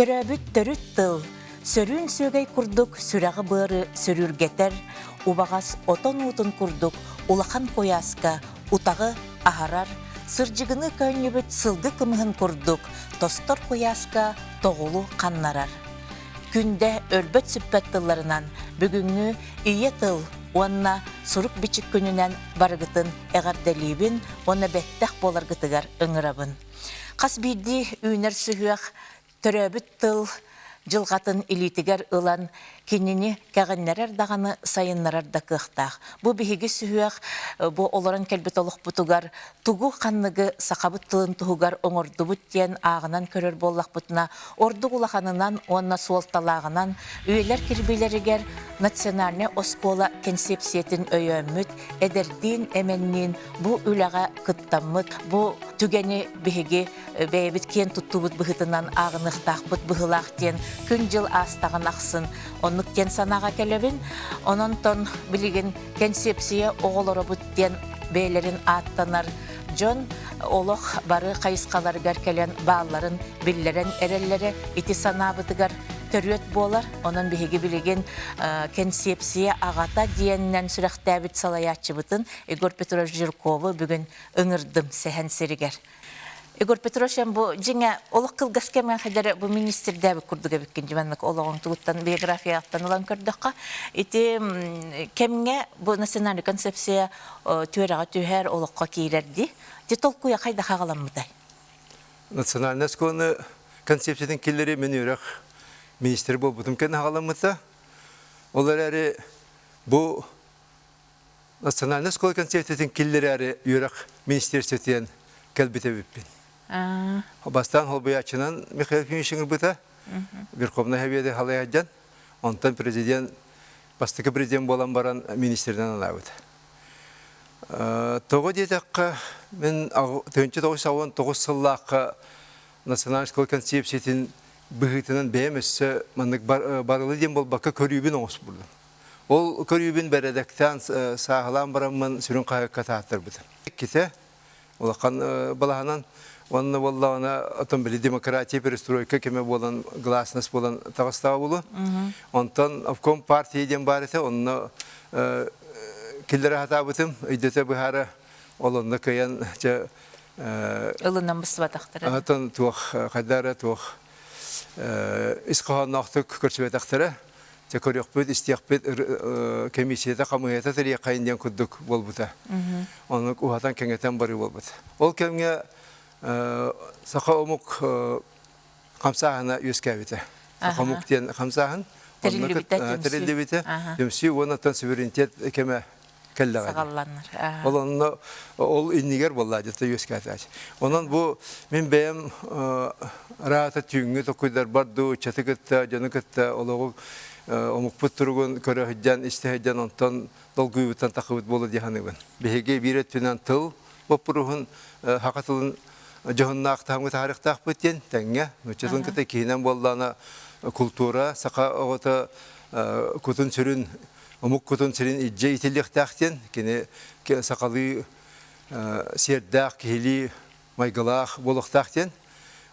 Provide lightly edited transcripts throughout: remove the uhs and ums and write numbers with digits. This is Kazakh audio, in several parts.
Төрөбүт төрүт тыл, сөрүн сөгей курдук, сүрәғы бары сөрүргетер, убағас отон утун курдук, улахан кояска, утағы ахарар, сыржығыны көннебіт сылды кымығын курдук, тостор кояска, тоғулу қаннарар. Күнде өрбөт сүппет тылларынан бүгүнгү ие тыл, онна сурук бичик күнүнен барыгытын эгарделибин, онна беттех боларгытыгар ыңырабын. Қас бирди үйнер сүхүак төрөбүт тыл, жылғатын илитигер ылан кинини кәгіннерер дағаны сайыннарар да кықтақ. Бұ бігігі сүхуақ, бұ оларын кәлбет олық бұтугар, тугу қанныгы сақабыт тылын туғугар оңырды бұттен ағынан көрер боллақ бұтына, орды құлақанынан, онна суолталағынан, өйлер кірбейлерігер национальны оскола концепциятын өйөммүт, эдердин эменнин бұ үліға кыттаммыт, бұ түгені бігігі бәйбіт кен тұттубыт бұғытынан ағынықтақ бұт бұғылақтен күн жыл астағын ақсын, оннықтен санаға келебін, ононтон білеген концепция оғылыры бұттен бәйлерін аттанар, жон олық бары қайысқаларғар келен бағаларын білдерін әрелері ити санабытыгар төрөт болар, онын бігігі білеген концепция ағата дейіннен сүрәқтәбіт салаятчы бұтын Егор Петрович Жирковы бүгін үңірдім сәхен серігер. Егор Петрович, бұл жеңе олық қылғас кәмен қадары бұл министрдәбі күрдігі біккен жемәнмік олығын тұғыттан биографиялықтан олан көрдіққа. Еті кәміңе бұл национальный концепция төреға түйер олыққа кейлерді. Де толқуя қайда қағаламыдай? Национальный концепцияның келері мен өрек министр бол бұтым кен қағаламыда. Олар әрі бұл национальный концепцияның келері әрі өрек министерстветен кәлбеті өппен. Бастан холбаячынан Михаил Фимишингер бұта, Верховный Хабеды халай аджан, онтан президент, бастықы президент болан баран министрден алауыды. Тоғы дейдіққа, мен 1999 сыллаққа национальный концепциятын бұғытынан бәймісі мұндық барылы ден бол бақы көрүйбін оңыс бұлды. Ол көрүйбін бәрәдіктен сағылан барамын сүрін қайық қатақтыр бұды. Кете, олақан балағынан, онны боллағына отын білі демократия перестройка кеме болан, гласность болан тағыстағы болу. Онтан обком партияден бар еті, онны келдері хата бұтым, үйдеті бұхары олынны көйен Үлінен бұсы батақтыры. Атын туық қайдары, туық исқаған нақтық көрсі батақтыры. Көрек бүт, істияқ бүт, комиссияда қамығеті тірі қайынден күддік бол бұта. Оның ұғатан кәңетен бары бол бұта. Ол кәмге сақа омық қамсағына өскәбеті. Сақа омықтен қамсағын, тірілді біті, демсі, онаттан суверенитет кәме кәлліғады. Сағалланыр. Ол иннигер болады, өскәбеті. Онан бұл, мен бәйім рағаты түйінгі тоқыдар барды, чаты күтті, жаны күтті, олығы омықпыт тұрғын көріғіден, істіғіден онтан долгүйбіттен тақыбыт болы дегенігін. Беге бір өттінен тыл, бұппырығын хақатылын жоғынна ақтағымғы тарихтақ бүттен, тәңге, нүчетін күті кейінен болданы культура, сақа оғыты күтін сүрін, омық күтін сүрін иджа ителіктақтен, кені сақалы сердақ, кейлі, майғылақ болықтақтен,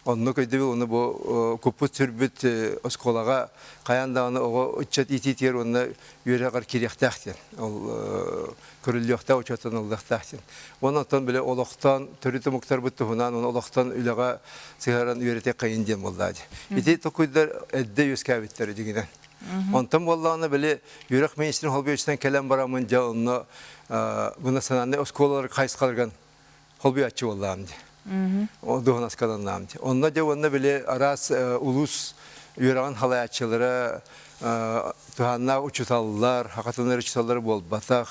онны көйді оны бұл көппіт сүрбіт осколаға қаяндағыны оғы үтчет итетер онны үйреғар керектақтен. Ол көріліқта өчетін олықтақтен. Онықтан біле олықтан түріті мұқтар бұтты ғынан, оны олықтан үліға сығаран үйрете қайынден болдады. Ете тоқыйдар әдді өскәбеттері дегенен. Онтан болдағыны біле үйреқ министрін холбүйетшінен кәлем барамын жа онны бұны сананды осколалар қайысқалырған холбүйетші болдағымды. Оduğun askalanlamdı. Onda da onda bile aras ulus yürüyen halayatçıları, tuhanlar uçutallar, hakikaten uçutalları bol batak.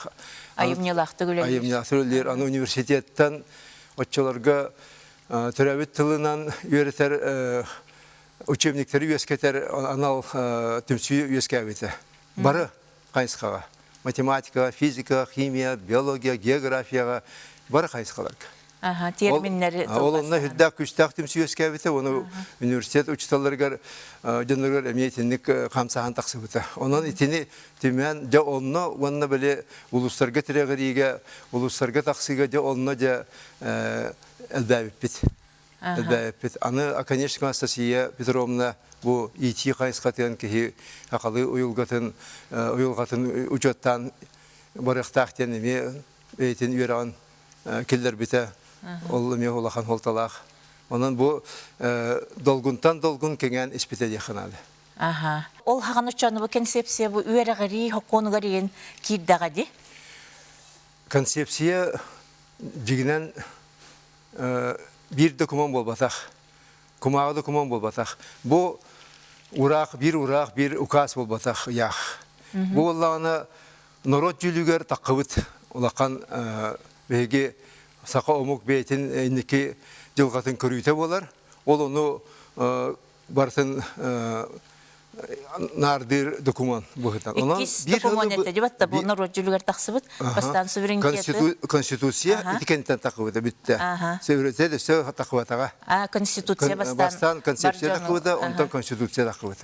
Ayımnyalıqtı güler. Ayımnyalıqtı güler. Ana üniversitetten uçularga türevit tılından yöreter uçevnikleri üyesketer anal tümsüyü üyeskevite. Barı kayıskağa. Matematika, fizika, kimya, biyologiya, geografiya barı kayıskalarga. Terminleri Олында хүддәк күштәк тимсі өскәбеті, оны университет ұчыталарғар жындырғар әмейтінік қамсаған тақсы бұты. Оның итini түмен жа онына біле ұлыстарға тірегіріге, ұлыстарға тақсыға жа онына жа әлбәбіп біт. Аны, конечно, Анастасия Петровна bu iti kayıskatın ki akalı uyulgatın uçottan barıqtaqten emi etin üyeran killer bite olmaya olakan holtalaq. Onun bu dolguntan dolgun kengen ispite yakınadı. Aha. Ol hağan uçanı bu konsepsiya bu üyere gari hokonu gariyen kirdağa di? Konsepsiya jiginen bir doküman bolbataq. Kumağı doküman bolbataq. Bu bir ukas bolbataq yağ. Bu Allah'ına norot jülüger taqıbıt olaqan begi saqa omuk beytin indiki jılgatın körüyte bolar. Ol onu bartın nardir doküman buhtan. İkis doküman ette dibatta bu norot jülüger taqsıbıt bastan suvereniteti. Konstitusiya itikenten taqıbıt bitti. Suvereniteti de söz taqıbatağa. Konstitusiya bastan konsepsiya taqıbıt ondan konstitusiya taqıbıt.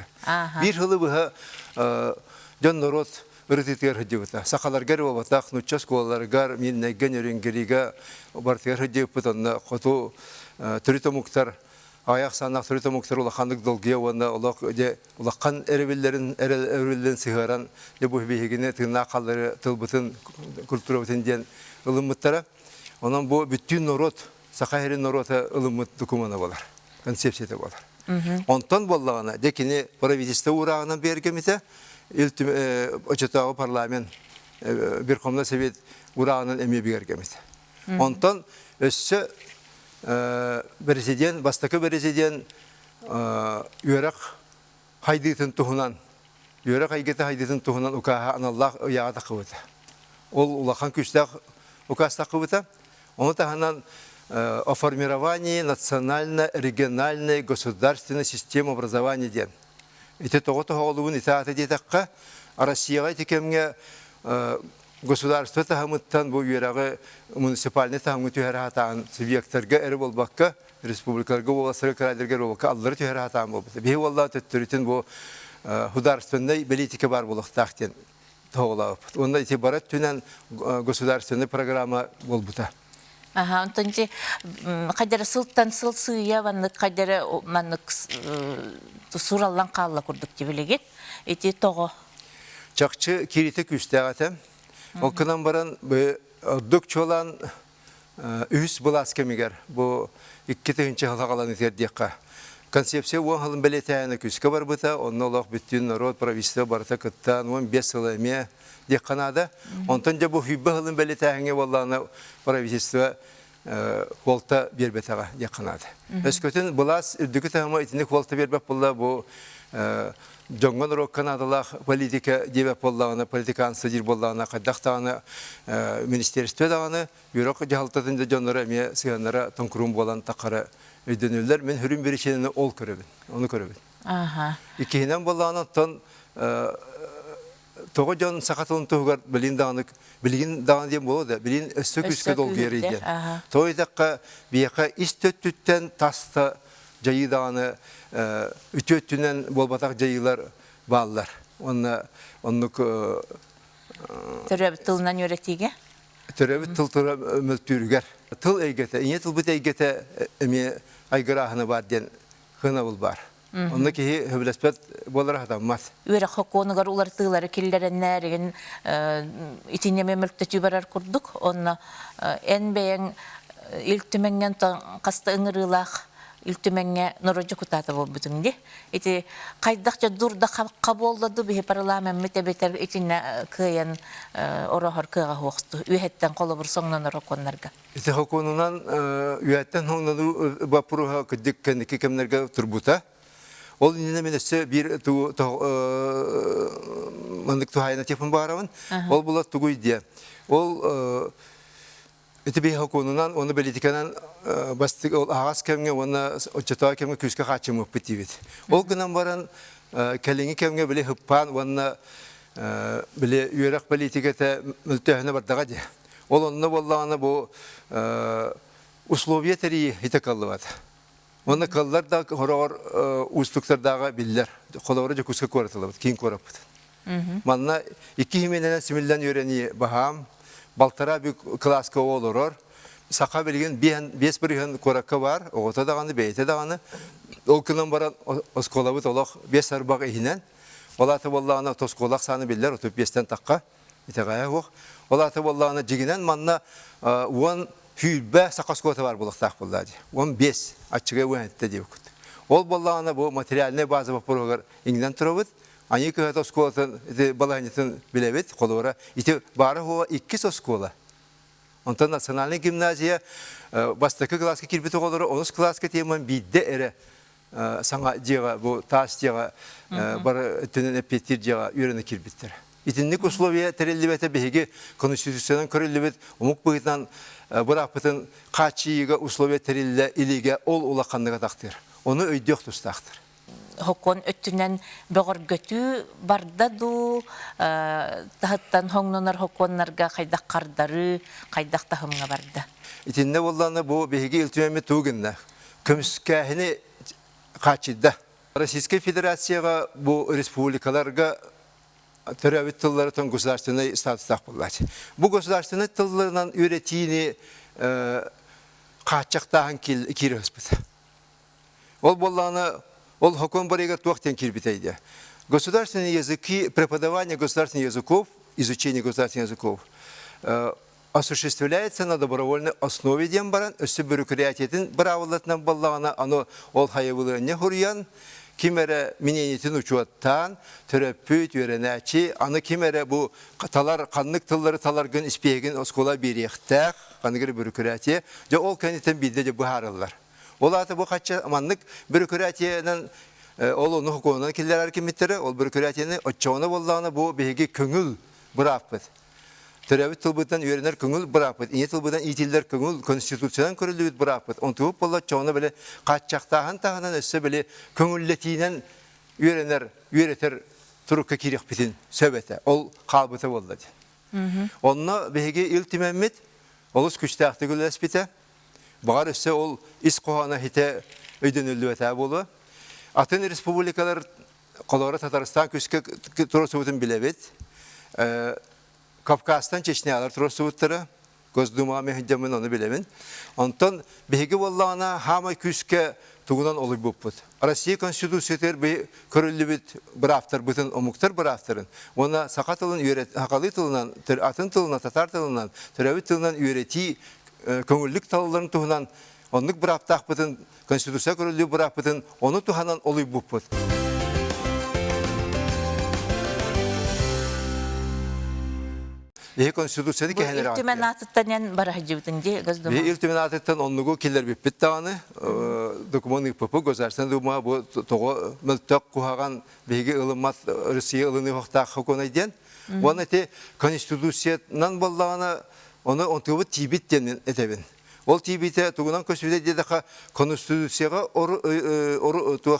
Bir hılı bu jon norot ırıtıtır hıcıbıta. Sakalar geri obataq, nuças kovalar gar, minne genörün geriga bartır hıcıbıt onna kotu türüte muktar ayak sanak türüte muktar ulaqanlık dolgiya onda ulaqan erevillerin sigaran bu bihigine tırnağı kalları tılbıtın kultura bütünden ılımıttara. Onun bu bütün norot, sakaherin norota ılımıt dokumana bolar. Konsepsiyete bolar. Ondan bollağına dekini providiste uğrağına bergemite Açıtağı parlament bir komda seviyet uğrağının emeği bergemite. Ondan össe prezident, bastaki prezident üyerak hayditın tuhunan, üyerak hayditın tuhunan ukaha anallah yağı takıbıta. Ol ulaqan küçtaq ukas takıbıta. Onu tahanan о формировании национально-региональной государственной системы образования ден. İte toğutu oğluğun itaat edetaqqa Россияға tekemge государство tahamıttan bu yerağı munisipalne tahamı tüher hatan subyektlerge eri bolbaqqa respublikalarga olasırı karaylarga bolbaqqa alları tüher hatan bolbaqqa. Behi vallahi tüttürütün bu hudarstvenday politika bar boluqtaqten toğulağıp. Onda itibarat tünen государственный программа bolbuta. Aha, ondan kadere sılttan sıl sığıya vanlık kadere manlık surallan qalla kurduk dibilegit. Eti toğu. Çakçı kiritek üsteğatem. Okunan baran dökçü olan ühüs bulas kemiger. Bu iki tığınçı halakalan iterdiğe. Konsepsiya o halın beletayana küske var bıta. Onunla olaq bütün narod praviste barata kıttan. On 5 yıl emiye diye kanada. Ondan bu hübbe halın beletayana vallahına praviste volta bir betağa diye kanada. Eskötün bulas ürdükü tahıma itinik volta bir bep bu Jongon rok Kanadalar politika diyep bollağına, politikan sıcır bollağına, kaddaqtağına, ministeristve dağına, yürek cahaltatınca jonlara emiye siyanlara tonkurum bolan taqara ödünürler. Men hürüm bir işini ol körübün, onu körübün. İkihinen bollağına ton toğu jon sakatılın tuğgar bilgin dağını diyem bolu da, bilgin östök üske dolgu yeriydi. Toğu edaqqa biyaka istöttütten tasta jayı dağını ütüttünen bolbatak jayılar bağlılar. Onluk Töröbüt tılından yörektiğe? Töröbüt tıltıra mültürüger. Tıl eygete, inye tılbıt eygete emi aygırahını var den hına bul var. Ondaki hüblespet bolar adammaz. Üyerek hokonugar ular tığları killerenlerin itineme mülkte barar kurduk. Onna en beğen iltümengen kasta ıngırılaq iltümenge norocu kutata bu bütün de. İti kaydakça durda kabolladı bir parlament metebeter itinne kıyan orahar kığa hoxtu. Üyetten kolabur sonuna rokonlarga. İti hokonunan üyetten honladı bapuruha kıddık kendiki kemlerge turbuta. Ol inine menese bir mandık tuhayına tepin bağıramın. Ol bulat tuğuy diye. Ol İti bir hakonunan onu belirtikanan bastık ol ağız kemge ona çatağı kemge küske kaçımı bitivit. Ol günden varan kelini kemge bile hıppan ona bile üyerak belirtikete mültehine bardağa diye. Ol onunla vallahına bu uslubiye teriyi hitakallı var. Onda kallar da horor ustuklar dağa biller. Kolorca küske koratılır. Kin korapıt. Manna iki himenene similden öğreniyi baham. Baltara bir klaska olur. saqa bilgen bes bir korakka var, oğuta dağını, beyte dağını. Ol kınan baran oskolabıt olaq, bes arbaq ihinen. Olatı vallağına toskolaq sanı biller, otup besten takka. İtegaya oq. Olatı vallağına jiginen manna uan hüybe saqaskota var bulaq taq bulladı. 15 açıga uanette diye okut. Ol vallağına bu materialine bazı vaporlar ingden turabıt. Ani kıhat oskolatan balahanitin bilebit, kolora. İti barı hova 2 soskola. Ondan nasyonalny gimnaziya bastakı klaska kirbiti oları 10 klaska teman bidde ere sana jega bu tas jega bar tenen epetir jega yörene kirbitler. İtinlik usloviya terellibete behigi konstitusiyonun körellibet umuk bıgıtan bırapıtın kaçıyıga usloviya terille ilige ol ulaqanlıga taqtır. Onu öydüq tustaqtır. Hokon öttünen böğür götü barda du tahattan hoңнонар hokonlarga kaydak kardarı kaydak tahımga barda. İtinne bollana bu behigi iltimemi tuğunna. Kömüskahini kaçıda. Российская Федерацияга bu республикаларга terörit tılları ton государственный статус takpıllar. Bu государственный tıllarından ürettiğini kaçacaktan kiri hıspıt. Ol bollana Ол хокон барыга туахтен кирбитейди. Государственные языки, преподавание государственных языков, изучение государственных языков осуществляется на добровольной основе дембаран, өсі бюрократиятин бравылатынан баллағана, ано ол хайывылыне хуриян, кимере минениетин учуаттан, төрөппүт, үйренәчи, аны кимере бу талар, қанлык тыллары таларгын испегін оскола беректәк, қаныгыр бюрократия, жа ол кәнетен бидде де бұхарылар. Олаты bu kaçça amanlık bürokratiyanın olunu hukukundan killer erkemitleri ol bürokratiyanın açığına bollağına bu bihigi köngül bırakpıt. Terörit tılbıdan üyerenler köngül bırakpıt. İyi tılbıdan itiller köngül konstitüsyonan körüldüğüt bırakpıt. On tuğup bolla çoğuna böyle kaççaktahan tahanan össe böyle köngülletiyle üyerenler üyereter turukka kirik bitin söbete. Ol kalbıta bolladı. Onunla bihigi iltimemmet olus küçtağıtı güllespite. Bağır üsse ol İskoğan'a hite ödünüldü ve tabi olu. Atın Respublikalar Kolora Tataristan küske turosuvutun bilebit. Kafkastan Çeşniyalar turosuvutları. Gözduma mehicamın onu bilebin. Ondan bihigi vallağına hama küske tuğunan olu buput. Россия Konstitüsiyetler bir körüllü bit bıraftar, bütün omuktar bıraftarın. Ona sakatılın üret, hakalı tılınan, atın tılınan, tatar tılınan, terevit tılınan üretiyi köngüllük talıların tuğunan onluk bıraktaq bıtın, konstitüsiya körüllüğü bırak bıtın, onu tuğanan oluy buput. Ve konstitüsiyonu ki heneri Bu iltimenatıttan yan barahıcıbıtın diye gözduma. Ve iltimenatıttan onluğu killer bipit dağını, dokumanı ipıpı gözlersen duma bu toğu mültök kuhagan begi ılınmat, Rusiya ılını hoqtaq hukuna diyen. Onu te konstitüsiyanan bollağına onu ontuğu tibit denen etebin. Ol tibite tuğunan kösüde dedeka konstitüsiyaga oru tuğ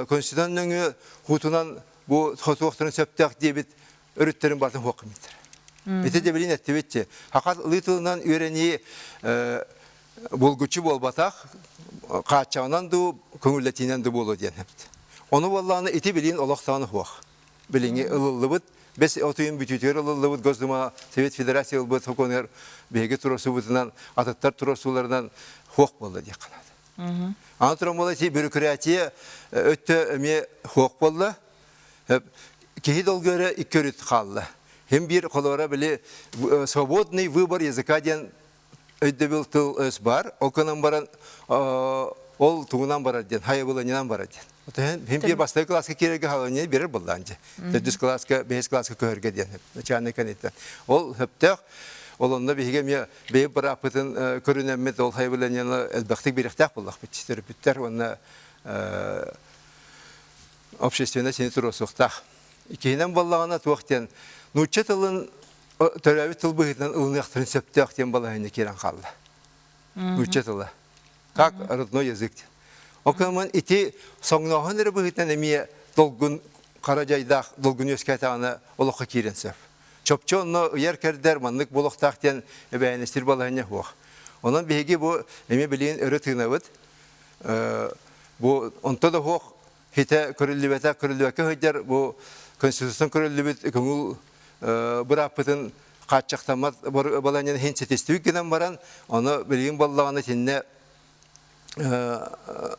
konstitüsyonun hutunan bu hutuqtırın söptaq debit örütlerin batın hukumittir. Bete de bilin ettibetçi. Hakat ılıtılından öğreniyi bulguçu bolbataq qaçağından da köngülletinden de bolu diyen hepti. Onu vallağına iti bilin olaqtağını huaq. Bilini ılılıbıt. Biz otuyun bütütleri ılılıbıt gözdüma Sovet Federasyası ılbıt hukuner beygi turosubutundan atattar turosularından huaq boldu diye kaladı. Anaturam ola ki bürokratiya ötte me huaq boldu. Kehi dol göre iki örüt kaldı. Hem bir kolora bile свободный выбор языка diyen öddebil tıl öz var. Okunan baran ol tuğunan baran diyen, hayabılanınan baran diyen. Hem bir bastı klaska kirege halanı birer bullanca. Düz klaska, beş klaska köherge diyen. Çanne kanetten. Ol heptek olanda bihigem ya bey bırakıtın körünemmet ol hayabılanınan elbette bir ihtiyaç bullak bitiştir. Bitter ona общественное сені turosukta. İkihinen ballağına tuğakten Nutça tılın törəvi tıl bıhıtdan ılını yaxtırın söptəq diyen balağını kiran qaldı. Nutça tılı. Как родной язык. O zaman iti soğnağın eri bıhıtdan emiye dolgun Karacayda dolgun öskətağına oluqa kiran söp. Çopçu onu yer kərder manlık boluqtaq diyen bəyənestir balağını huaq. Onun bihigi bu emi biliyin örü tığınavıd. Bu onta da huaq hite körüllübete körüllübeke hıcar bu konstitusyon körüllübet köngül bırakpıtın kaçaktama balanın hin setistüik giden baran onu bilgin ballağını tinne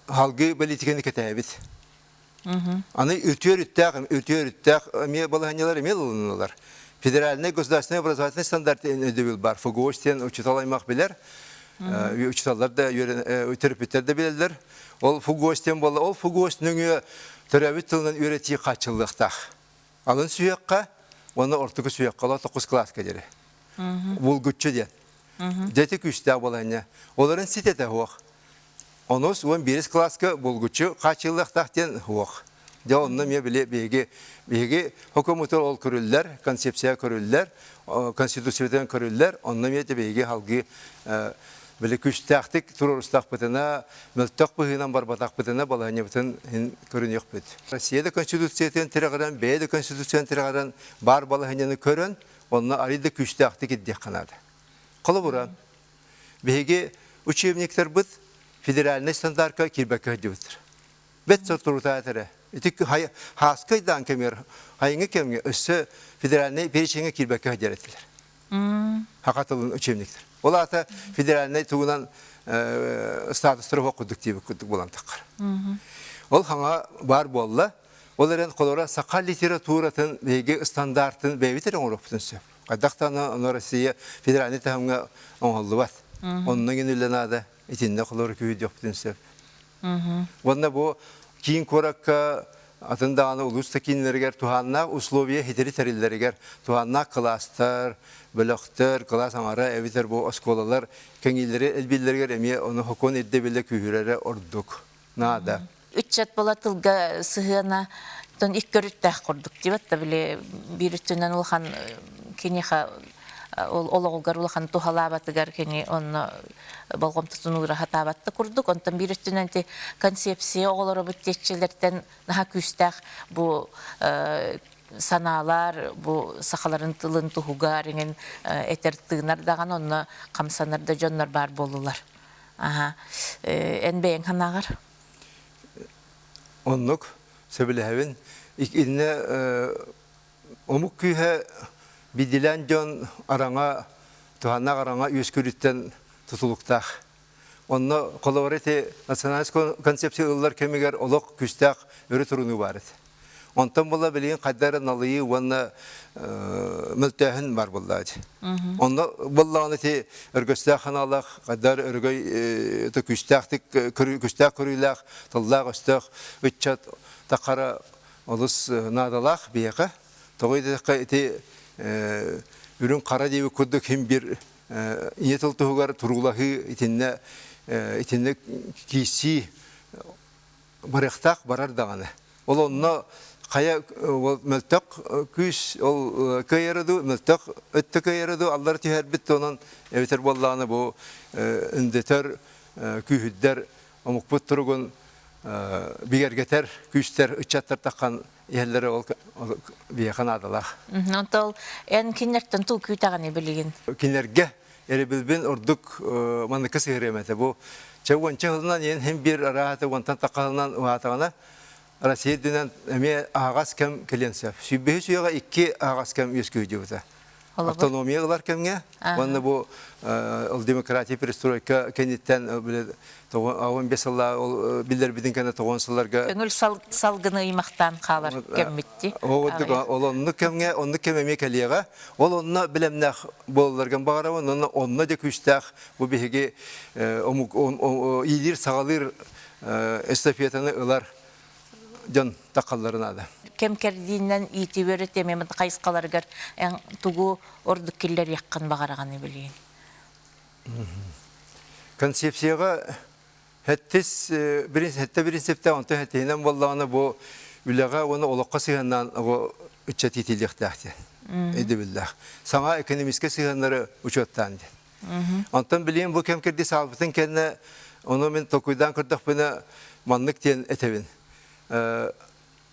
halgı politikini ketebit. Anı ütüyor üttek, emiye balağınyalar emiye olunurlar. Federalne государственное образовательный стандарт ödevil var. Fugoşten uçutalaymak bilir. Uçutalar da terapistler de bilirler. Ol fugoşten bolla, ol fugoşnun terapist tılının öğretiyi kaçıllıkta. Alın süyekka, onu ortaki süyekka, 9 klaska deri. Bulgutçu diyen. Detik üstte balağınya. Onların sitete hoğ. Onus 11 klaska bulgutçu kaçıllıkta diyen hoğ. Ya onunla bile bilgi hükümetler ol kurullar, konsepsiya kurullar, konstitüsyon kurullar, onunla bile bilgi halkı böyle küçüktek turustak bitene, mültak bıhınan barbatak bitene balanya bitin görünüyor bit. Rusya'da konstitüsyon tırağıran, Bey'de konstitüsyon tırağıran bar balanya'nı görün, onunla arada küçüktek iddiak kanadı. Kolu buran, bilgi uçevnikler bit, federalne standartka kirbeka hediyordur. Bet soturutaytere. İtik haskaydan kemer, hayıngi kemer, üssü federalne periçenge kirbeka hediyorlar. Hakatılın uçevnikler. Ola da federalne tuğunan statusları okuduk diye okuduk bulan takar. Ol hana bar bolla, onların kolora sakal literaturatın ve standartın beyviterin oruptun söp. Kadaktan Rusya federalne tahımga onhallı var. Onunla genülen da içinde kolora kühüd yokputun söp. Onda bu kiyin korakka atındağını ulustakinleriger tuhanna usloviye hiteri terileriger tuhanna klastar, bölöktör, klas amara eviter bu oskolalar kengilleri elbilleriger emiye onu hokon eddebille kühürere orduk. Nada. Üççat bolatılga sıhına ton ilk görüttah kurduk dibat da bile bir üstünden ulhan kiniha oloğulgar ulhan tuhalabatıgar kini onu balgom tutunura hatabatta kurduk. Ondan bir üstünden de konsepsiya oğları bütçeçilerden daha küstah bu sanalar, bu sakaların tılın tuhugarının eter tığınar dağın onu kamsanar da jonlar bar bolular. Aha. En beğen hanagar? Onluk söbilehevin inne omuk kühe bidilen jon arana tuhanna arana yüskürütten tutulukta. Onunla kolaborate nasyonalist konsepsiyalar kemiger oluk küstak öre turunu var. Ondan bolla bilin kadar nalıyı ona mültehin var bolladı. Onda bollağını te örgüstak kanalak kadar örgüy te küstak kurulak tallak üstak üççat takara olus nadalak biyaka. Toğuydu te ürün kara diye kurduk hem bir iyetel tuğgar turgulahı itinne kisi barıktak barar dağını. Ol onunla kaya mültak küs ol kayarıdı mültak ötte kayarıdı alları tüher bitti onun eviter bollağını bu ündeter kühüdder omukput turugun bigergeter küster uçatlar takan yerlere ol biyakan adalar. Ontal en kinlerden tu kütağını bilgin. Kinlerge eri bilbin orduk manıkı sihiremete bu çavuan çahılından yen hem bir rahatı vantan takalından vaatağına Rusya dönen eme ağaz kem kelensef. Sübbehi suyaga iki ağaz kem yüzküydü bu da. Autonomiyalar kemge. Bana bu demokratik perestroika kenditten böyle 15 yıllar bilir bidin kana 90 yıllarga. Öngül salgını imaktan kalar kemmitti. Onu kemge onu kememe keliyaga. Onu bilemnek bollargan bağıra onu da küçtek bu bihege iyidir sağalır estafiyatını ılar can takallarına da. Kemkerdiğinden itibar etmem kayıskalargar en tugu orduk killer yakkan bağırağını bileyim. Konsepsiyaga hettis birinci septe onta hetinen vallahına bu ülaga onu olaqqa sihandan o üççet itilikdahti. Edebillah. Sana ekonomiske sihanları uçottandı. Ondan bileyim bu kemkerdi sabıtın kendine onu men tokuydan kırdık bana manlık diyen etevin.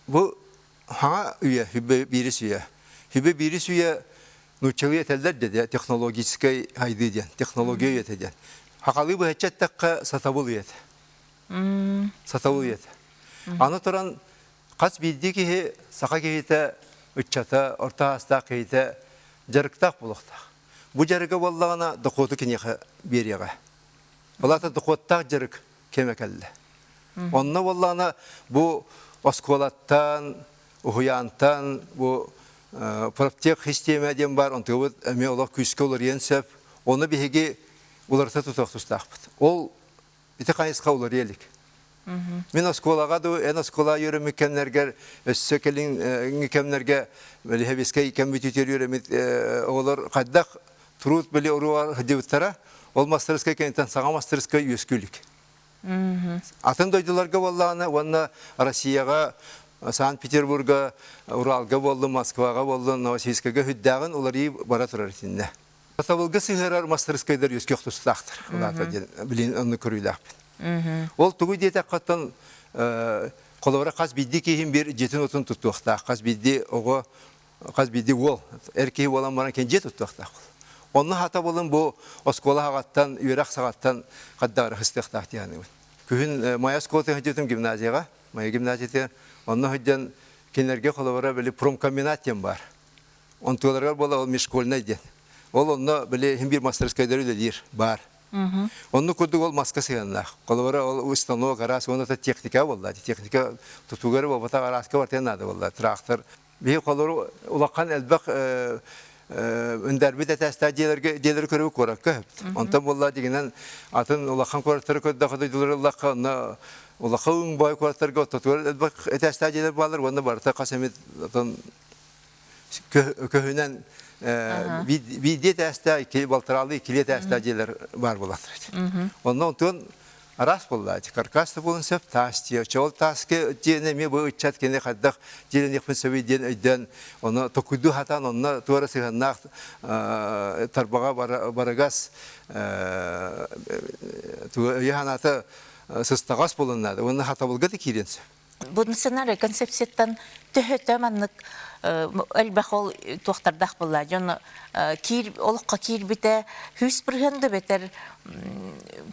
Bu ha üye hübe birisi üye. Hübe birisi üye nurçalı yeterler dedi. Teknolojiske haydi diyen. Teknolojiye yeter. Hakalı bu heçet dakika satabul yet. Satabul yet. Anlataran kaç bildi ki saka kehite uçata orta hasta kehite жарықтақ болуқтақ. Бұ жарығы боллағына дұқоты кенеқі береға. Олата дұқоттақ жарық кемекәлі. Онна боллағына бұ осколаттан, ұхуянтан, бұ проптек хистемеден бар, онтығы бұд әме олақ күске олар енсеп, оны бігеге оларта тұтақ тұстақпыд. Ол біті қайысқа олар елік. Мен осколаға ду, ән оскола үйрім екемнергер, өссі келін екемнерге, бәлі хәбеске екен бүтетер үйрім, олар қайдақ тұруыт бәлі ұруар хыдевіттара, ол мастырысқа кенеттен саға мастырысқа өскілік. Атын дойдыларға боллағына, онна Россияға, Санкт-Петербурга, Уралга болды, Москваға болды, Новосибирскага хүддағын олар ей бара тұрар етінде. Атабылғы сығырар мастырыскайдар өскек тұстақтыр. Білін оны көріліқпін. Ол тұғы дейті қаттан қолавара қаз бидді кейін бір жетін отын тұттуқтақ. Қаз бидді ол. Әркей болан баран кен жет тұттуқтақ. Оны хата болын бұл оскола ағаттан, үйрақ сағаттан қаддағыры қыстықтақ дейіні. Күхін мая сколты ғыдетім гимназияға, мая гимназияте, оны ғыдден кенерге қолавара білі промкомбинаттен бар. Он туыларға бола ол мешкольна ден. Ол онна білі бір мастерскайдар үлелер бар. Оны күрдік ол маска сығаннақ. Қолавара ол установа қарасы, оны да техника болды. Техника тұтуғары болбата қарасқа бартен нады болды. Трактор. Бей қолавара ұлаққан әлбақ үндәрбі де тәстәдиелер көрі көрікі. Онтан болды дегенен атын ұлаққан көріқтері көдді қыдайдылары ұлаққа, ұлаққа үң бай көріқтері тұтуғары әлбақ тәстәдиелер балыр. Оны барыта қасамет көхінен виде тәсті, балтыралы келе тәстәдиелер бар болады. Онын арас болады. Каркасты болын сөп тасты. Чол таске денеме бұл үтчат кене қаддақ денен екпін сөбейден өйден. Оны тоқуду хатан, оны туара сығаннақ тарбаға барагас үйханаты сыстағас болынады. Оны хата болғады кейренсі. Бұны сценарий концепцияттан төхөті маннық әлбәқ ол туақтардақ болла. Жоны олыққа кейр біті хүс біргенді бетер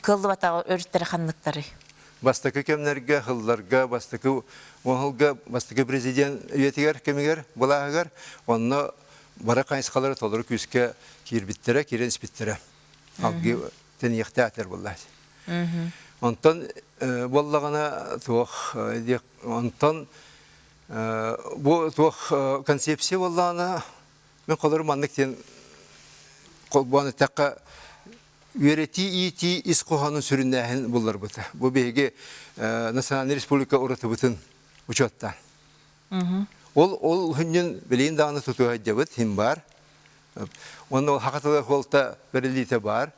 кылды батағы өріттері қаннықтары. Бастықы кемнерге, қылларға, бастықы оңылға, бастықы президент өйетігер, кемігер, болағығар, оны бара қайысқалары толыры күске кейр біттері, кейрен спіттері. Алғы тәнеқті әтер боллады. Онтан боллағына туық, онтан бұл туық концепция боллағына мен қолыры маңнықтен қолбаны таққа Үйрети ити ис қоғанын сүріннәхін бұлар бұты. Бұл бейге Национальный республика ұраты бұтын ұчаттан. Ол хүннен білейін дағыны тұтуға жабыт, хим бар. Оны ол хақатылы қолта бірілейті бар.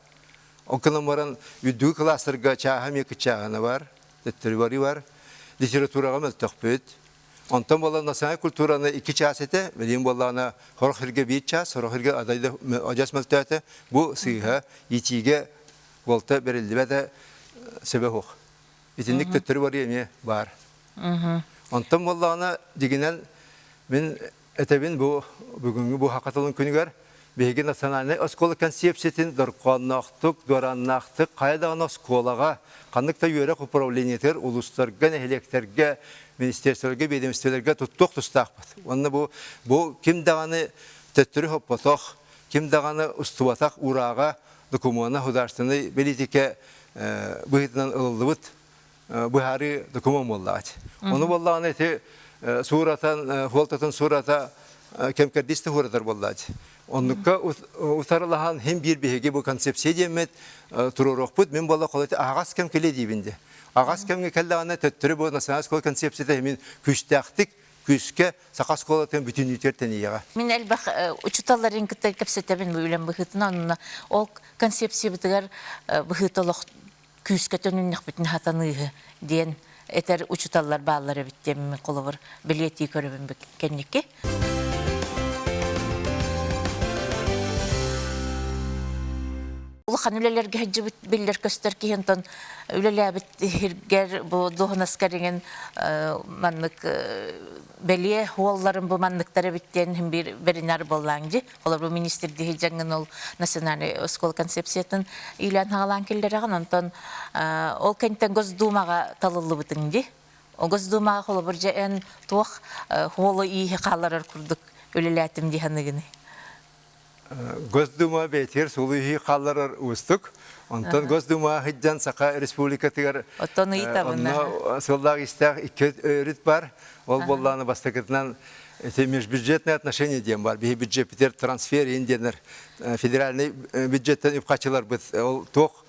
Оқынан баран үдді кластырға чағам екі чағаны бар. Дәттірі бары бар. Литератураға мәлтіқ бөт. Онтан болар националь культураны iki час еті, білейін болағына хорохырге бейт час, хорохырге адайды ажас мәлті бұл сыйға, етиге болта берілді бәді сөбе хоқ. Етіндік төттірі бар еме бар. Онтан болағына дегенен мен әтәбін бүгінгі бұл хақатылын күнігер бейгі национальный осколы концепциятын дұрқаннақтық, дуараннақтық, қайдағын осколаға, қандықта үйерек управлениетер, ұлыстарға, нәхелектерге, министерстволарға, ведомстволарға тұттық тұстақпыд. Онны бұл кім дағаны төттірі хоппатақ, кім дағаны ұстыватақ ұраға, документна хударственный политике бұғытынан ұлылыбыд, бұхары документ боллағады. Оны боллағаны әте суратан, хуалтатын сурата кемкердисті хуратар боллағады. Онныққа ұтарылаған хем бір бейге бұл концепция демет тұрырық бұд, мен бола қолайты ағас кем келе дейбінде. Ағас кемге кәлдіғана төттірі бұл националь скол концепцияда мен күштәқтік, күске сақас қолатын бүтін үйтертен еға. Мен әлбәқ ұчыталарын күтті кәпсетәбін бүйлен бұғытына, онына ол концепция бұтығар бұғытылық күске төніннік бүтін хатанығы ден әтер ұчыталар бағалары біттемі қолы бар білеті көрібін кәнекке. Улахан үлелерге хәджі білдер көстер кейінтон үлелі әбіт хиргер бұл доғын аскареген маннық бәлие хуалларын бұл маннықтары біттен бірінар боллаңды. Олар бұл министрді хеджаңын ол национальный оскол концепциятын үйлән хағалан келдеріған. Онтон ол кәнттен Госдумаға талылы бұтыңды. Госдумаға қолы бір жән туақ хуалы ие қаларар күрдік үлелі әтім дейханығыны. Госдума бетер сулыхи қалларар устук. Онтон Госдума хиджан сақа республика тигар. Оттон ыйтабына. Онно сыллаг истах икки өрит бар. Ол болланы бастакытынан это межбюджетные отношения дем бар. Бихи бюджет битер трансфер инденер федеральный бюджеттен үпкачылар бит. Ол тох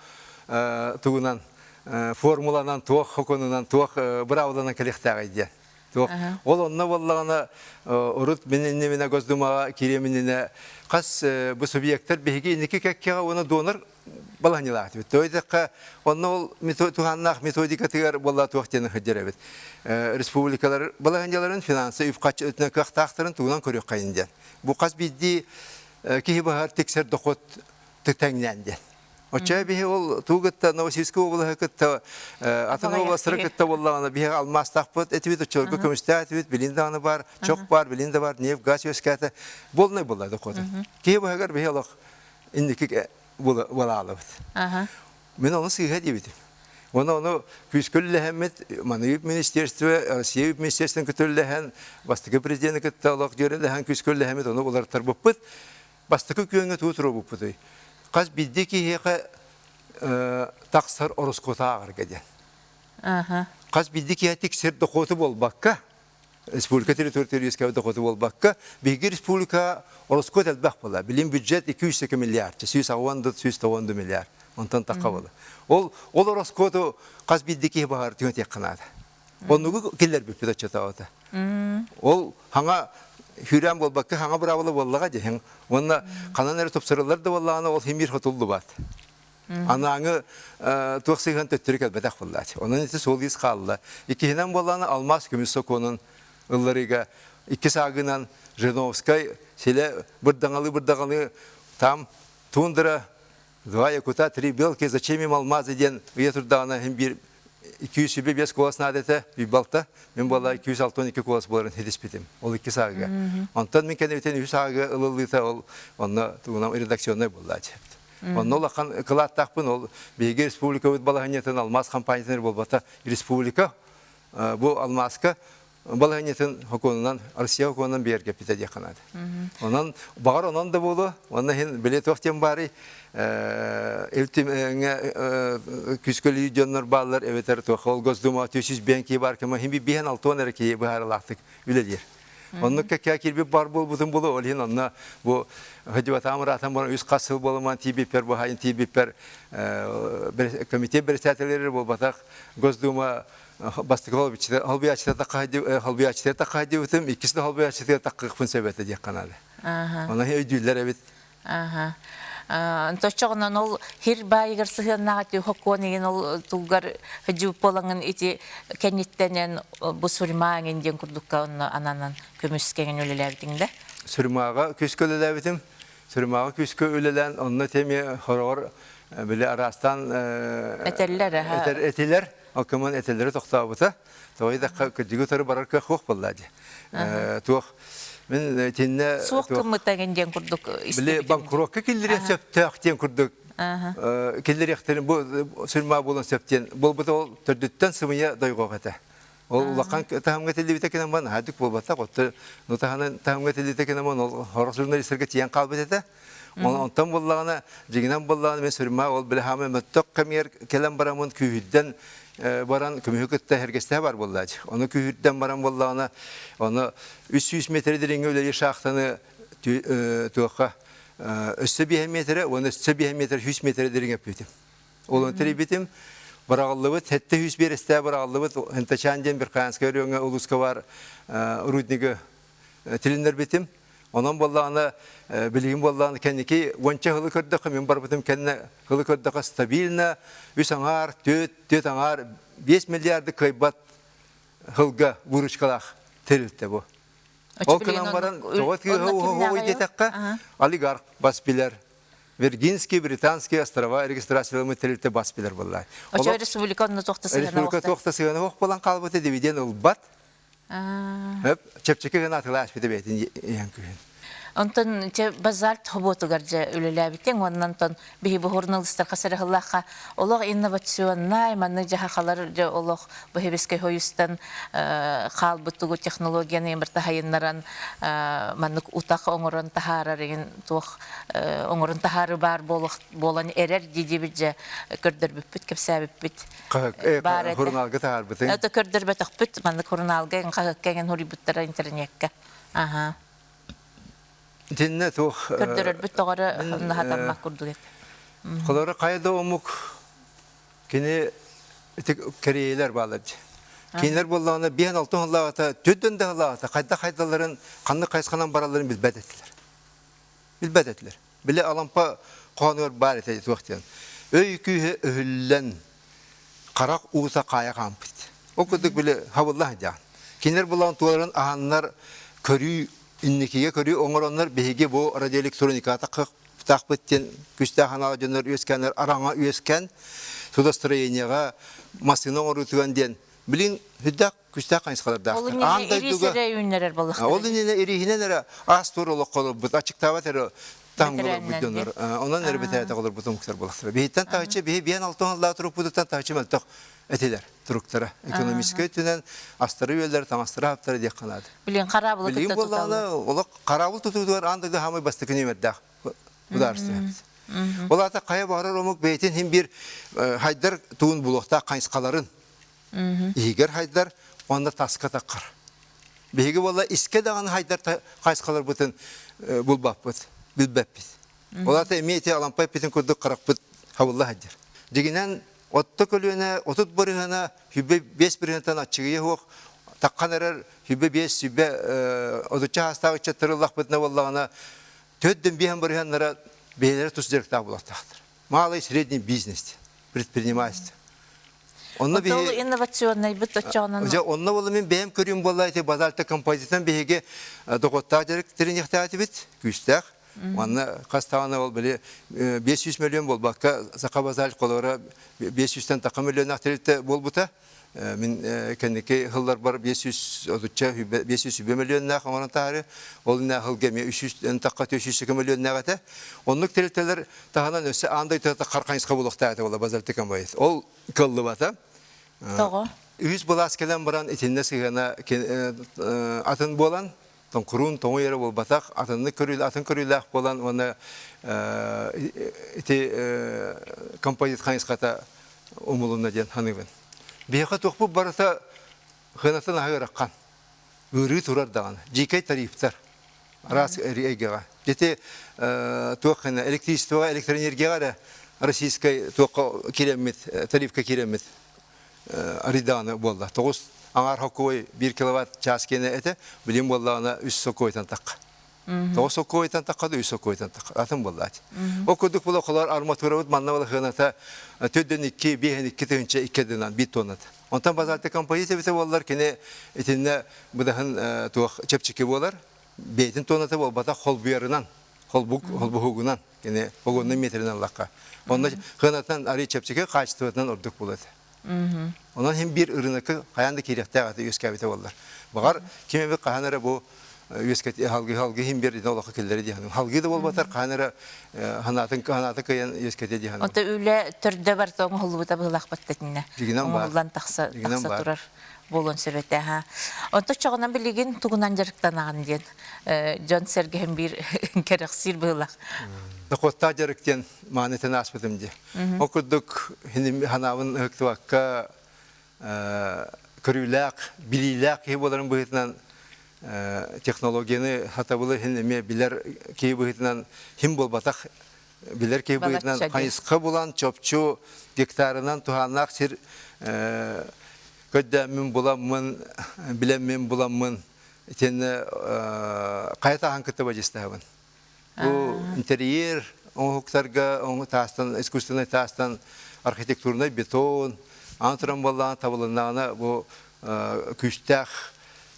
тугунан формуланан тох хоконунан тох бравланан коллектага иде. Ол онна боллагана урут менен Госдумага киремине кас бу субъекттер беги ники кеккега оны донор баланилат бит. Тойдакка онна ол туганнах методика тигер болла туактен хыдеребит. Республикалар баланиларын финансы үпкачытны кактактырын туган көрөк кайынды. Бу кас бидди кихибахар тексер дохот тетеңненди. Оча бихи ол тугытта Новосибирск областыкта Атанова сырыкта боллагана бихи алмаз тахпыт этибит очолго көмүстө этибит билинданы бар, чок бар, билинде бар, нефть, газ өскәте болны булады коды. Кибагар бихи лох индики болалыбыт. Мен аны сыйга дибит. Оны күскөлле хәммет Мануип министерство, Россия министерствоның көтөлләһән, бастыгы президент көтөлләһән җөреләһән күскөлле хәммет оны булар тарбыпыт. Бастыгы көңгө тутыру бупыды. Каз биддики хеқа тақсар орыскота ағыр кәден. Каз биддики хәтик сер доқоты бол баққа, республика территория ескәві доқоты бол баққа, бейгі республика орыскот әлбәқ бола. Білім бюджет 202 миллиард, 190 миллиард. Онтан таққа бола. Ол орыскоту каз биддики бағар түйін тек қанады. Онығы келер бүппеді отчета ота. Ол хаңа Hürrem bol bakka hanga bravalı bollaga jehen. Onda kananları topsarılar da bollagana ol hemir hotuldu bat. Anаңы 90 төттүрүк албатак боллачы. Onun ити сол ис қалды. Икинен болланы алмаз күмүс соконун ылларыга икки сагынан Жириновскай селе бирдаңалы там тундра 2 якута 3 белки зачем им алмазы ден уетурдагана хем бир 205 колас надете бибалта мен бала 262 колас боларын хедиспетим. Ол икки сагыга. Онтан мен кенетен 3 сагыга ылылыта ол онна тугунам редакционный боллачы. Онно лахан кылаттакпын ол беги республика өт балаганетен алмаз компаниясынер болбата республика бу алмазка балаганетен хоконунан Россия хоконунан берге пите деканады. Онан багар онан да болу, онна хен билет октен бары күскөлі жоннор баллар эветер тохол Госдума 300 бенки бар кема хим бихен алтон эреки бахарлактык үлелер. Онны кәкә кирби бар бул бутын булу ол хен онна бу хәҗват амратан бар үз касыл болман тибипер бу хайын тибипер комитет председательләре бу батак Госдума бастыгылбичте албиячта тақайды үтем икисне албиячта таққыпын себете дия канады. Аны өйдүләр эбит. Точогонон ол хир байгыр сыгыннагы хокконеген ол тугар хажу полангын ити кенеттенен бу сурмаген ден курдукка ананан көмүскеген өлелердиңде. Сурмага күскөлеләбитим. Сурмага күскө өлелән онны теме хорор биле арастан этелер акыман этелери токтабыта. Тойда кыдыгытары барарка хок боллады. Тух мен тенне сук кымытаген ден курдук биле банкротка келдире септен курдук. Келдирехтен бу сурма болон септен болбута ол төрдөттөн сымыя дойгогата. Ол улакан таамга телебите кенен бан хадык болбата котто нутаханын таамга телебите кенен ол хорос журналисттерге тиян калбыта. Онтан боллагана жигинен боллагана мен сурма ол биле хаме мөттөк камер келен барамын күйүдден баран көмөкөттө хергесте бар боллачы. Оны күйүдден баран боллагана оны 300 метрден өлөй шахтаны туакка өссө 1 метр, оны өссө 1 метр 100 метрден өпүтүм. Ол терибитим барагаллыбы тетте 100 бересте барагаллыбы энтачанден бир каянска өрөңө улуска бар рудниги тилиндер битим. Онан боллагана билигин боллагана кенники вонча хылы көрдөк мен бар бутум кенне хылы көрдөк стабильно 3 аңар 4 аңар 5 миллиарды кайбат хылга выручкалах терилте бу. Ол кынан баран тоғытки ойдетаққа олигарх баспилер, Виргинский, Британский острова регистрациялы терилте баспилер боллай. Очо республиканы тоқтасыгана Республика тоқтасыгана оқ болан қалбыты дивиден ол бат. Чепчеке гана атылаш бите бетин ең күйін. Онтон че базарт хоботугар же үлеләбитен, оннан тон бихи бу журналисттар хасарыгыллаха олог инновационнай манны жахалар же олог бу хебеске хоюстан халбытугу технологияны бирта хайыннаран маннык утак оңорон тахара деген тух оңорон тахары бар болан эрер дидибит же көрдөр бүппүт кепсәбиппит бар Журналга тахар битен. это көрдөр бетакпит маннык журналга кеген хорибуттара интернетке. Ага. Тинне тух. Көрдөрөр бүт тогары хатаммак курдугет. Колора кайда омук кини керейлер балады. Кинер болланы биен алтын аллағата, төдден де аллағата, қайдаларын, қанды қайсқанан бараларын білбәдетілер. Біле алампа қуанығыр бар етеді туақтен. Өй күйі өйіллен қарақ уыса қая қампыд. О күдік біле хабыллах жағын. Кинер болланы туаларын ағанлар көрі, иннекеге көрі, оңыронлар бейге бұл радиоэлектрониката тақпыттен күшті қаналы жөнер өскенлер, араңа өскен, судастроенияға масына оңырытуған ден. Билин хүддәк күстәк кайсыларда. Ол не ирисере юннерер буллак. Ол не ирихинелер ас турылык калып бут ачыктабатыр таңгылар бүдөнөр. Онан нербетәтә калыр бутун кысар булактыр. Бейтен тагычы биен алтын алла туруп бутан тагычы мөлтөк этелер. Туруктары экономический төнен астыры үйлер тамастыра аптары дек канады. Билин карабылы күтә туталы. Билин булланы ол карабыл тутудылар андыгы хамы бастыкы немердә. Ударсы. Оларда кая барыр омук бейтен хим бир хайдар туун булакта кайскаларын Игер хайдар онда таска таққар. Беге болла иске даған хайдар қайсқалар бұтын бұлбап бұт, білбәп біт. Олата әмейте алампай бітін көрдік қарақ бұт хавылла хайдар. Дегенен отты көлуіне, отыт бұрығына хүбе 5 бірінтен атчығыя хоқ, таққан әрер хүбе 5 хүбе одыча хастағы чаттырылақ бұтына боллағына төддің бейін бұрығынлара бейлері тұсдерікті бұлақтақтыр. Малый средний бизнес, предпринимательство. Онна инновационный бит очонан. Же онна болы мен бәм көрүм болла эти базарта композитан беге докотта жарык тренихтати бит күстәк. Онна кастаганы бол биле 500 миллион бол бакка сака базар колора 500тан така миллион актерите бол бута. Мен кенеке хыллар бар 500 одуча 500 миллион на хаман тары. Ол на хылга 300 така 300 миллион нагата. Оннук терителер тагынан өсө андай та каркайска болуктайды бола базарта композит. Ол кыллы бата. Того. Үз балас келен баран итинне сыгана атын болан, тон курун тоң ере бол батак, атынны көрүл, атын көрүлак болан, оны ити композит хайската умулуна ден ханыбын. Бияқа тоқпу барата хынатын агыраккан. Үрі турар даган. Жикай тарифтар. Рас эрегега. Жете тоқына электричество, электроэнергияга российской тоқа керемет, тарифка керемет. Ариданы болды. Тоғыз аңар хокой 1 киловатт час кені әті, білім болдағына 3 сокойтан таққа. Тоғыз сокойтан таққады, 3 сокойтан таққа. Атын болды әті. О күрдік бұл оқылар арматура өт, манна бұл ғыната төдден 2, 5, 2 түгінші 2 дынан 1 тоннады. Онтан базарты композиция біті болар, кені етінне бұдағын туақ чепчеке болар, бейтін тоннаты бол, бата қол бұярынан, қол бұғығынан, кені бұғынның метрінен лаққа. Онда ғынатан ари чепчеке қачтыватынан ұрдық болады. Ondan hem bir ırınıkı kayandı kirikte ağatı yüzkabite oldular. Bağır kime bir kayanara bu yüzkabite halgı hem bir idin olakı kelleri diyanım. Halgı da olmatar kayanara hanatı kayan yüzkabite diyanım. Onda öyle türde var da onu hulu da bıhlak battetine. Oğuldan taksa durar. Bolon sürete ha. Onda çoğundan bilgin tuğunan jarıktan ağın diyen. John Serge hem bir gereksir bıhlak. Kotta jarıkten manetine aspedim diye. Okuduk hanavın hıktuvakka körülak, bililak ki boların bıhıtınan teknolojini hatabılı hinime biler ki bıhıtınan him bol batak biler ki bıhıtınan kayıska bulan çöpçü gektarından tuhanak sir köddemin bulamın bilemin bulamın itenne kayata hankıtı bacıstavın. Bu interior, on huktarga, on tastan, iskustyonay tastan, arxitekturunay beton, antram bollan tabulanana bu küçtək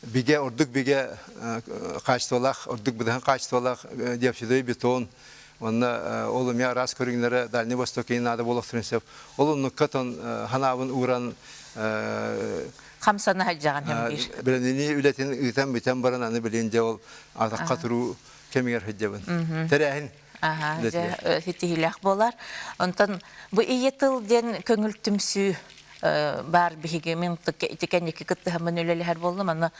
bige orduk bige kaçtolaq, orduk bidan kaçtolaq depşidoy beton. Onda olum ya ras körünlere Dalni Vostokin adı boluqtırınsep. Olum nukkaton hanavın uğran Kamsana hacağın hem bir. Bilenini ületin iten biten baran anı bilince ol ataqqa turu кемигер хыджабын. Терәһин. Ага, хитилах болар. Онтан бу ие тыл ден көңүл түмсү бар биһиге мен тикән ике кытты һәм өлеләр булды. Мана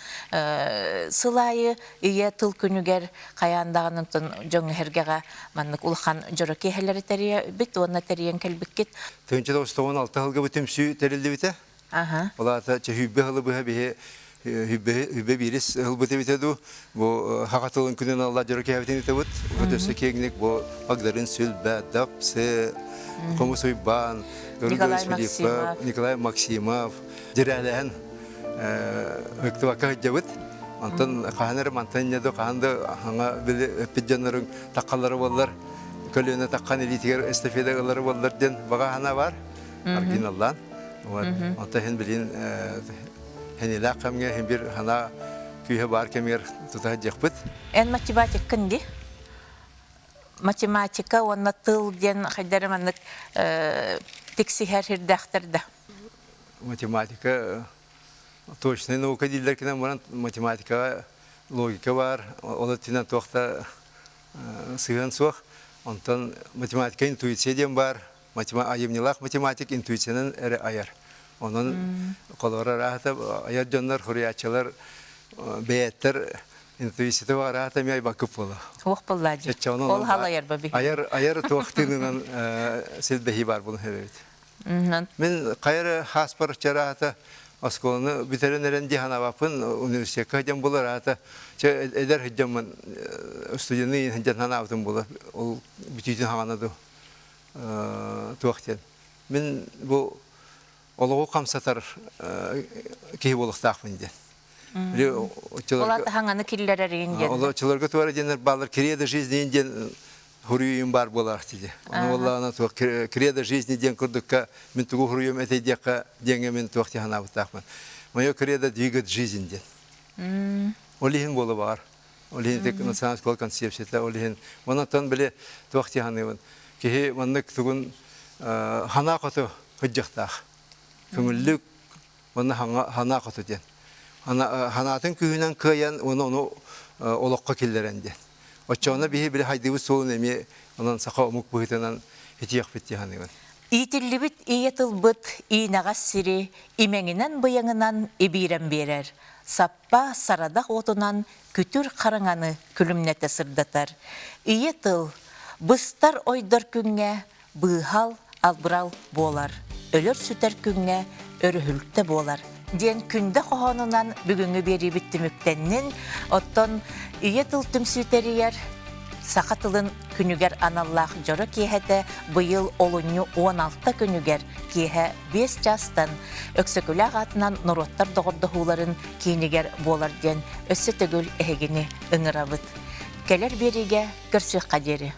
сылайы ие тыл күнүгер каяндагын жоң хергәгә маннык улхан жороке хәлләре тәрия бит онна тәриен кәлбиккет. 1996 елга бу түмсү терилде бите. Ага. Олата чөһүбе хылы бу бе hübbe biris hılbıtı bitedu bu hakatılın күнен Allah joroke hәбитен итебут өтөсө кеңник бу Агдарын Сүлбә Дапсы Комусуйбан Николай Максимов жирәләһен ыктыбакка җабыт антан каханыр мантаньяда каханды аңа биле пиджаннарын таккалары боллар көлөнө таккан элитигер эстафеталары боллар ден бага хана бар оригиналдан вот ата хен билин Хенила камге хембир хана күйе бар кемер тута жакпыт. Эн математик кынди? Математика онна тыл ден хайдарыманнык текси хердахтарда. Математика точно наука дилер кинен баран математика логика бар. Олар тинен тохта сыган сох. Онтан математика интуиция ден бар. Аемнилах математик интуицияның әрі аяр. Onun kolora rahatı ayar canlar huriyatçılar beyetler intuisiyeti var rahatı mi ay bakıp ola. Vaqpıllacı. Ol halayar babi. Ayar tuğaktığından silbehi var bunu evet. Men kayır hasbar çarahatı askolunu bitirenlerin dihana vapın üniversite hocam bular rahatı. Eder hocamın stüdyanı hocam hana avtım bular. O bütün hanadı tuğakten. Men bu Oluğu kamsatar kehi boluqtaqmın den. Olata hangаны killer eriyin den. Ola çılırgı tuvarı denler bağlar kiriyada жизни den huruyum bar bolar dedi. Onu vallahi tuq kiriyada жизни den kurdukka min tuğu huruyum eteydiqa denge min tuqti hana butaqmın. Moyo kiriyada двигать жизнь den. Olihin bolu var. Olihin tek nasyonal skol konsepsiyeta olihin. Ondan bile tuqti hanıvın. Kehi manlık tuğun hana qatu hıjjaqtaq. Köngüllük onu hana qatu den. Hanatın köyünden kıyan onu olaqqa killerendi. Oçağına bir haydığı soğun emi onun saqa umuk bıhıtanan hitiyaq bitti hanıvın. İtillibit iyetılbıt iğnagas siri imenginen bıyangınan ibiren berer. Sappa saradak otunan kütür karıngаны külümnete sırdatar. İyetıl bıstar oydar künge bıhal albural bolar. Ölür süter künge örühülükte bolar. Den künde qoğanınan бүгүнгү beri bitti müktennin, otton iye tıl tümsüteriyer, saqatılın künüger anallah joro kihete bıyıl olunyu 16 künüger kihe 5 jastan öksökülak atынан norottar doğurduhuların kiniger bolar den össö tögül ehegini ıngırabıt. Keler berige görsük kaderi.